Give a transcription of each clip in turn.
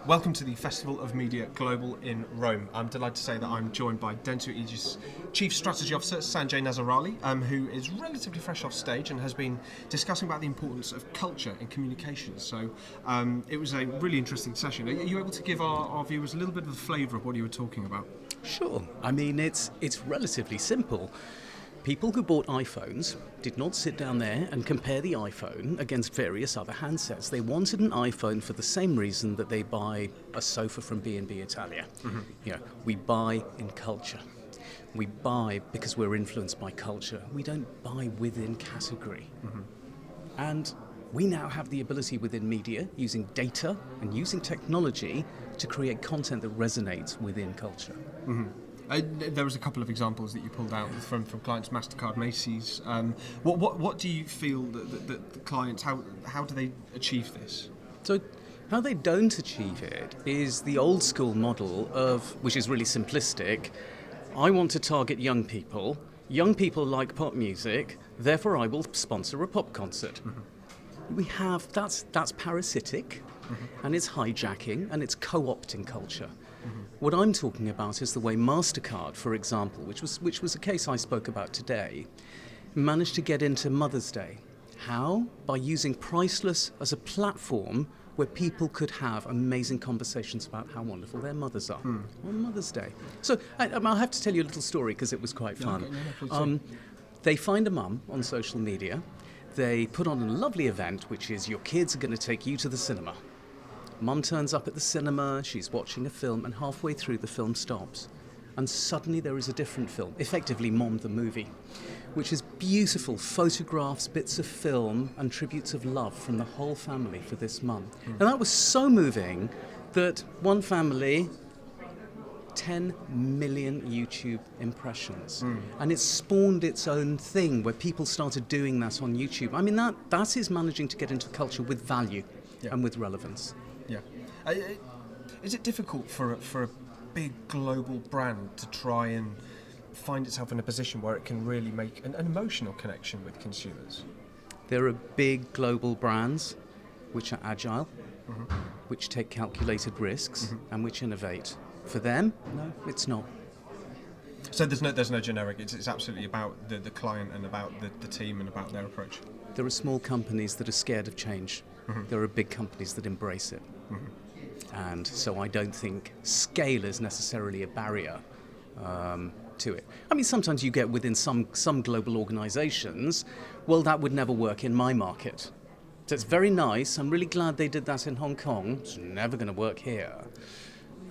Welcome to the Festival of Media Global in Rome. I'm delighted to say that I'm joined by Dentsu Aegis Chief Strategy Officer Sanjay Nazerali, who is relatively fresh off stage and has been discussing about the importance of culture in communications. So it was a really interesting session. Are you able to give our viewers a little bit of a flavour of what you were talking about? Sure. I mean, it's relatively simple. People who bought iPhones did not sit down there and compare the iPhone against various other handsets. They wanted an iPhone for the same reason that they buy a sofa from B&B Italia. Mm-hmm. You know, we buy in culture. We buy because we're influenced by culture. We don't buy within category. Mm-hmm. And we now have the ability within media, using data and using technology, to create content that resonates within culture. Mm-hmm. There was a couple of examples that you pulled out from clients, MasterCard, Macy's. What do you feel that the clients, how do they achieve this? So how they don't achieve it is the old school model of, which is really simplistic, I want to target young people like pop music, therefore I will sponsor a pop concert. Mm-hmm. That's parasitic, mm-hmm. and it's hijacking and it's co-opting culture. Mm-hmm. What I'm talking about is the way MasterCard, for example, which was a case I spoke about today, managed to get into Mother's Day. How? By using Priceless as a platform where people could have amazing conversations about how wonderful their mothers are on Mother's Day. So I'll have to tell you a little story because it was quite fun. Okay, they find a mum on social media. They put on a lovely event, which is your kids are going to take you to the cinema. Mum turns up at the cinema, she's watching a film, and halfway through the film stops. And suddenly there is a different film, effectively Mom the Movie, which is beautiful photographs, bits of film, and tributes of love from the whole family for this mum. And that was so moving that one family, 10 million YouTube impressions. And it spawned its own thing where people started doing that on YouTube. I mean, that is managing to get into culture with value and with relevance. Yeah. Is it difficult for a big global brand to try and find itself in a position where it can really make an emotional connection with consumers? There are big global brands which are agile, mm-hmm. which take calculated risks, mm-hmm. and which innovate. For them, no, it's not. So there's no generic. It's absolutely about the client and about the team and about their approach. There are small companies that are scared of change. Mm-hmm. There are big companies that embrace it. Mm-hmm. And so I don't think scale is necessarily a barrier to it. I mean, sometimes you get within some global organizations, well, that would never work in my market. So it's very nice. I'm really glad they did that in Hong Kong. It's never going to work here.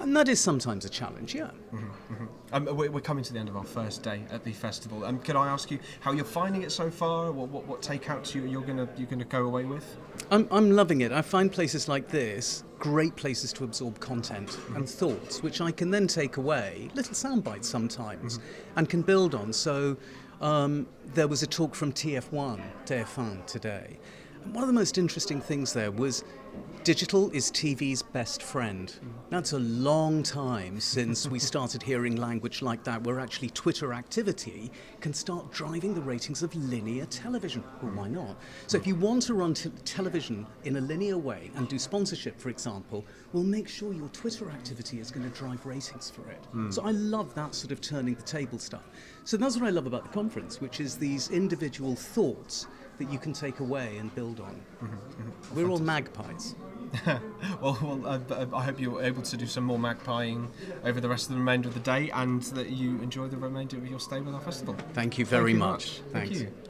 And that is sometimes a challenge, yeah. Mm-hmm, mm-hmm. We're coming to the end of our first day at the festival. Could I ask you how you're finding it so far? What takeouts you're gonna go away with? I'm loving it. I find places like this great places to absorb content mm-hmm. and thoughts, which I can then take away, little sound bites sometimes, mm-hmm. and can build on. So there was a talk from TF1 today. And one of the most interesting things there was digital is TV's best friend. That's a long time since we started hearing language like that, where actually Twitter activity can start driving the ratings of linear television. Well, why not? So if you want to run television in a linear way and do sponsorship, for example, well, make sure your Twitter activity is going to drive ratings for it. So I love that sort of turning the table stuff. So that's what I love about the conference, which is these individual thoughts that you can take away and build on. Mm-hmm, mm-hmm. We're all magpies. well, I hope you're able to do some more magpieing over the rest of the remainder of the day, and that you enjoy the remainder of your stay with our festival. Thank you very much. Thank you.